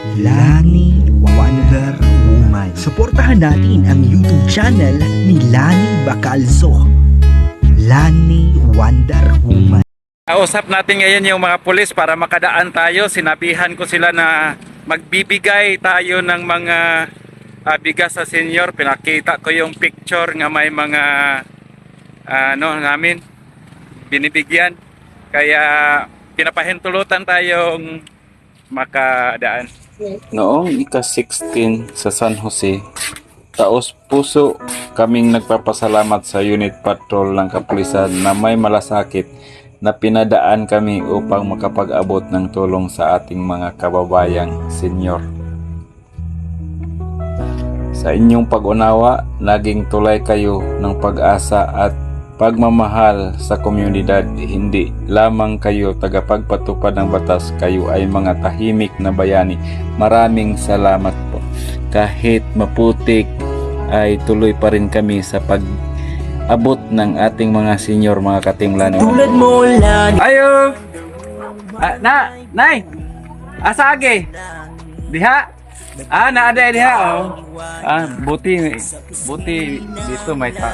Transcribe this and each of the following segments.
Lani Wonder Woman. Suportahan natin ang YouTube channel ni Lani Bacalzo. Lani Wonder Woman. Kausap natin ngayon yung mga pulis para makadaan tayo. Sinabihan ko sila na magbibigay tayo ng mga bigas sa senior. Pinakita ko yung picture nga may mga namin binibigyan. Kaya pinapahintulutan tayong makadaan. Noong ika-16 sa San Jose, taos puso kaming nagpapasalamat sa unit patrol ng kapulisan na may malasakit na pinadaan kami upang makapag-abot ng tulong sa ating mga kababayang senior. Sa inyong pag-unawa, naging tulay kayo ng pag-asa at pagmamahal sa komunidad. Hindi lamang kayo tagapagpatupad ng batas, kayo ay mga tahimik na bayani. Maraming salamat po. Kahit maputik ay tuloy pa rin kami sa pag-abot ng ating mga senior, mga katimlan. Tulad mo lang. Ayo! Nay! Asage! Diha? Naada diha, oh. Buti dito may tao.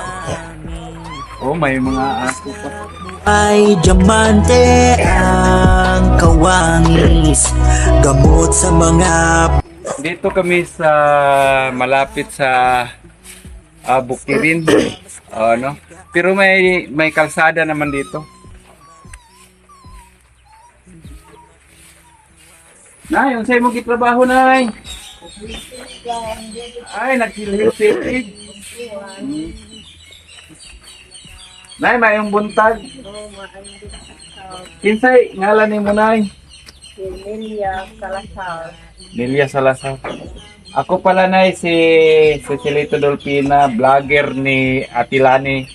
Oh, may mga aso pa. Ay diamante ang kawangis, gamot sa mga... Dito kami sa malapit sa Bukirin. No? Pero may kalsada naman dito. Nay, unsay mo gitrabaho, Nay? Ay, nagsilhil-silhig. Nay, mayong buntag. Kinsay ngalan ni mo, Nay? Lilia Salazar. Lilia Salazar. Ako pala, Nay, si Cecilito Dolpina, vlogger ni Atilani,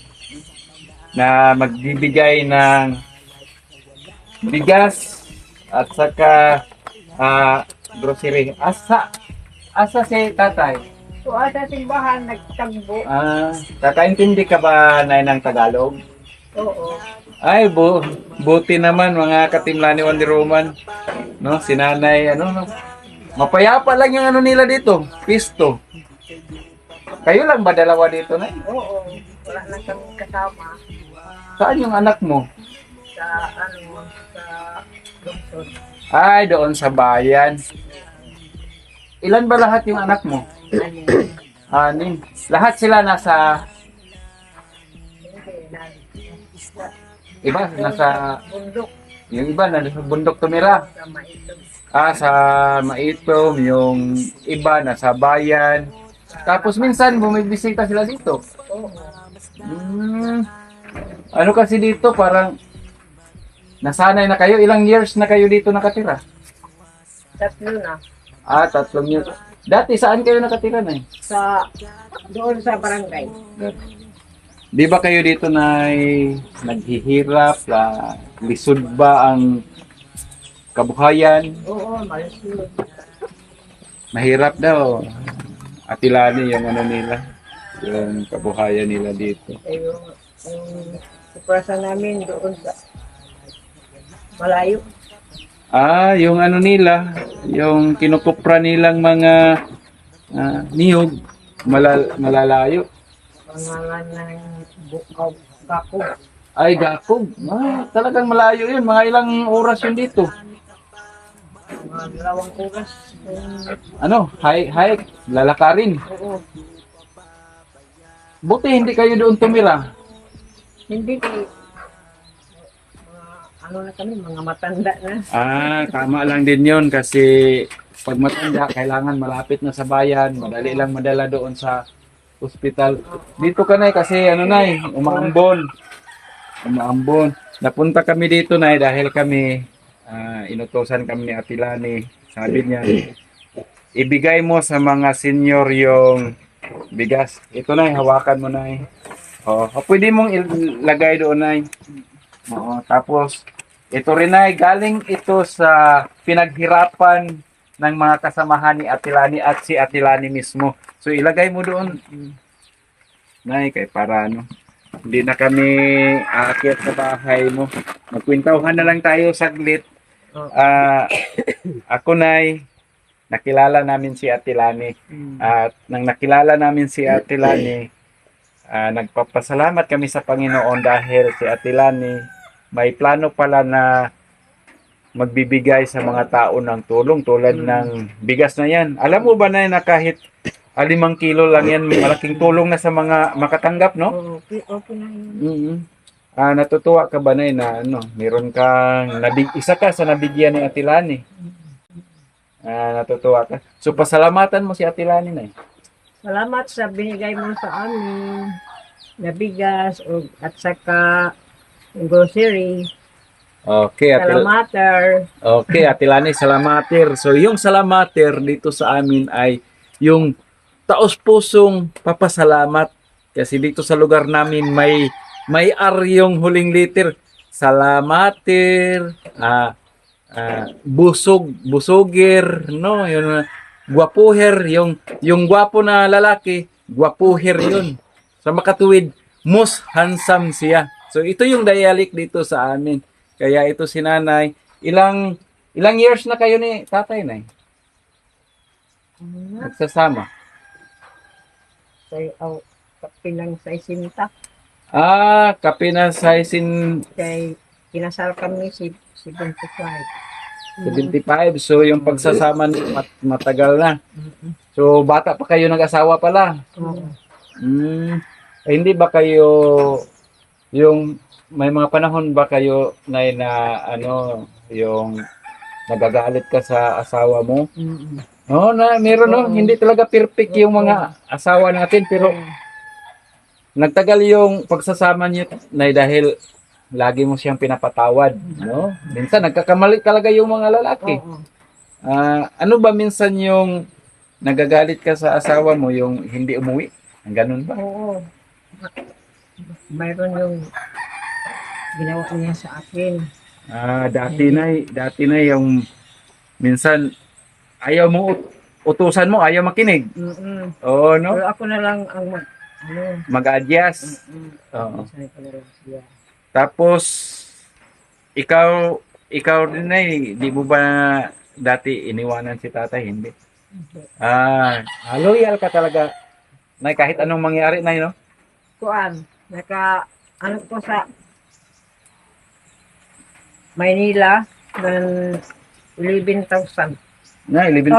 na magbibigay ng bigas at saka grocery. Asa si tatay? So, sa simbahan, nagtagbo. Kakaintindi ka ba, Nay, ng Tagalog? Oo. Ay, buti naman mga katimlani Wonder Woman. No, si Nanay, mapayapa lang yung nila dito, pisto. Kayo lang ba dalawa dito, Nay? Oo. Wala na kami kasama Saan yung anak mo? sa, sa lungsod. Ay, doon sa bayan. Ilan ba lahat yung anak mo? Anim. Lahat sila nasa... Iba, nasa... Bundok Yung iba, nasa bundok tumira. sa Maitog. Sa Maitom, yung iba, nasa bayan. Tapos minsan, bumibisita sila dito. Oo. Ano kasi dito, parang... Nasanay na kayo. Ilang years na kayo dito nakatira? 3 na. 3 years. Dati, saan kayo nakatira, Nay? Doon sa barangay. Di ba kayo dito na naghihirap, lisod ba ang kabuhayan? Oo, malusunod. Mahirap daw. Atilani yung nila, yung kabuhayan nila dito. Yung suprasa namin doon sa malayo. Yung nila, yung kinukupra nilang mga niyog, malalayo. Pangalan ng bukaw, kako. Ay, gakog. Talagang malayo yun. Mga ilang oras yun dito. Mga 2 oras. Hike, lalakarin. Oo. Buti hindi kayo doon tumira. Hindi kay na kami, mga matanda na. Tama lang din yun kasi pag matanda, kailangan malapit na sa bayan, madali lang madala doon sa ospital. Dito ka, Nay, kasi Nay, umaambon. Napunta kami dito, Nay, dahil kami, inutosan kami ni Atilani. Sabi niya, ibigay mo sa mga senior yung bigas. Ito, Nay, hawakan mo, Nay. Pwede mong ilagay doon, Nay. Tapos, ito rin, Nay, galing ito sa pinaghirapan ng mga kasamahan ni Atilani at si Atilani mismo. So, ilagay mo doon, Nay, kay para hindi na kami aakyat sa bahay mo. Magkwentahan na lang tayo saglit. Ako, Nay, nakilala namin si Ate Lani. At nang nakilala namin si Ate Lani, nagpapasalamat kami sa Panginoon dahil si Ate Lani may plano pala na magbibigay sa mga tao ng tulong tulad ng bigas na yan. Alam mo ba na kahit 5 kilo lang yan, malaking tulong na sa mga makatanggap, no? Okay, okay na yun. Mm-hmm. Natutuwa ka ba na ano, meron kang isa ka sa nabigyan ni Ate Lani? Natutuwa ka. So pasalamatan mo si Ate Lani na. Salamat sa binigay mo sa amin na bigas at saka grocery. Okay, Salamater. Okay, Ate Lani, salamater. So yung salamater dito sa amin ay yung taos-pusong papasalamat. Kasi dito sa lugar namin may yung huling letter. Salamater, busogir, no? Yung gwapuher, yung gwapo na lalaki, gwapuher yun. Sa makatuwid, most handsome siya. So ito yung dialect dito sa amin. Kaya ito si Nanay, ilang years na kayo ni Tatay na nagsasama? Kapilang sa isinta. Kapinasaysin Kay kinasal kami si 75. 75. So yung pagsasama matagal na. So bata pa kayo nag-asawa pala. Oo. Hindi ba kayo yung may mga panahon ba kayo na ano yung nagagalit ka sa asawa mo? Oo, meron no, hindi talaga perfect yung mga asawa natin pero nagtagal yung pagsasama niyo na dahil lagi mo siyang pinapatawad, no? Minsan nagkakamali talaga yung mga lalaki. Ano ba minsan yung nagagalit ka sa asawa mo yung hindi umuwi? Ganun ba? Oo. Mayroon yung ginawa niya sa akin. Dati na yung minsan ayaw mo utusan mo, ayaw makinig. Oo, no? Pero ako na lang ang Mag-adjust. Oo. Sanay ko na lang siya. Tapos ikaw din di mo ba dati iniwanan si tatay? Hindi. Loyal ka talaga. Nay, kahit anong mangyari, Nay, no? Kuan, ano ko sa Maynila ng 11,000. Na, 11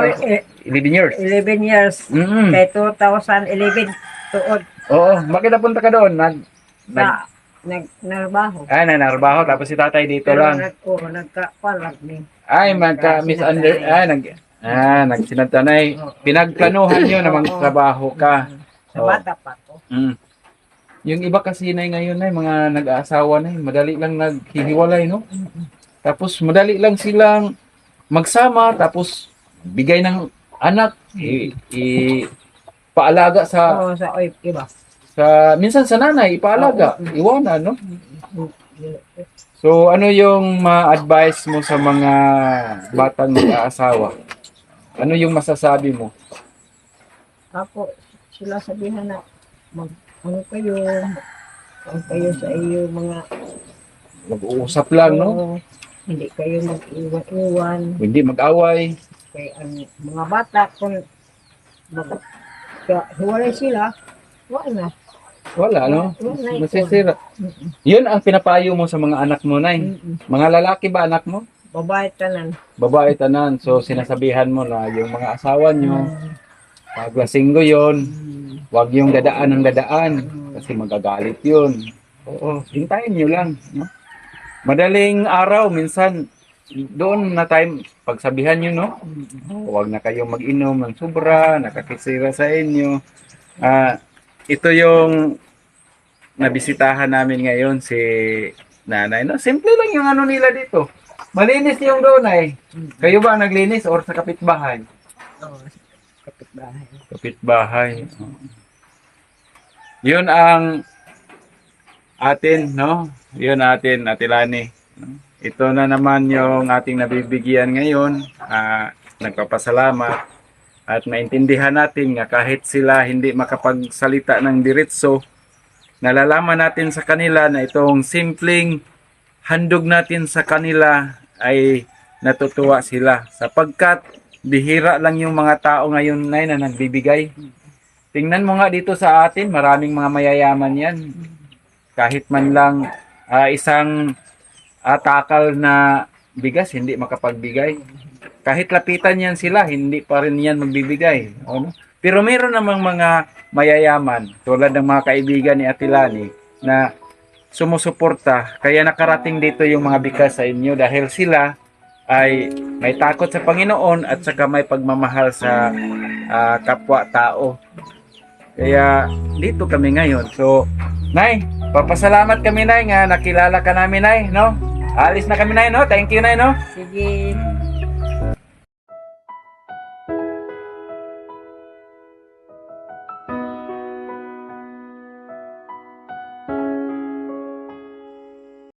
years. 11 years. Kay 2011 tuod Oo, bakit napunta ka doon? nagtrabaho. Nanarbaho, tapos si tatay dito Pero lang. nagkapalag ni. Nagsinantanay. Pinagplanuhan nyo na magtrabaho ka. Sa bata pa ko. Yung iba kasi na ngayon na mga nag-aasawa na madali lang naghihiwalay, no? Tapos madali lang silang magsama, tapos bigay ng anak, paalaga sa iba. minsan sa nanay, ipaalaga, iwanan, no? So ano yung ma-advise mo sa mga batang mag-aasawa? Ano yung masasabi mo? Ako, sila sabihan na ano kayo sa iyo mga Mag-uusap lang, no? Hindi kayo mag-iwan-iwan. Hindi mag-away. Kaya ang mga bata, kung hiwalay sila, wala. Wala, no? Wala. Masisira. Yun ang pinapayo mo sa mga anak mo, Nay. Mga lalaki ba anak mo? Babae tanan. Babae tanan. So sinasabihan mo na yung mga asawa nyo, pag lasinggo yun, huwag yung dadaan ng dadaan. Kasi magagalit yun. Oo, hintayin nyo lang. No? Madaling araw, minsan, doon na time, pagsabihan nyo, no? Huwag na kayong mag-inom ng sobra, nakakisira sa inyo. Ito yung nabisitahan namin ngayon, si nanay. No? Simple lang yung ano nila dito. Malinis yung doon ay. Kayo ba naglinis or sa kapitbahay? Oo, kapitbahay. Kapitbahay. Yun ang atin, no? Yun atin, Ate Lani. Ito na naman yung ating nabibigyan ngayon. Nagpapasalamat at naintindihan natin nga kahit sila hindi makapagsalita ng diretso, nalalaman natin sa kanila na itong simpleng handog natin sa kanila ay natutuwa sila sapagkat bihira lang yung mga tao ngayon Nay na nagbibigay. Tingnan mo nga dito sa atin, maraming mga mayayaman yan. Kahit man lang isang takal na bigas, hindi makapagbigay. Kahit lapitan yan sila, hindi pa rin yan magbibigay. Ano? Pero meron namang mga mayayaman, tulad ng mga kaibigan ni Ate Lani, na sumusuporta. Kaya nakarating dito yung mga bigas sa inyo dahil sila ay may takot sa Panginoon at saka may pagmamahal sa kapwa-tao. Kaya dito kami ngayon. So, Nay, papasalamat kami Nay nga nakilala ka namin Nay, no? Alis na kami Nay, no? Thank you Nay, no? Sige.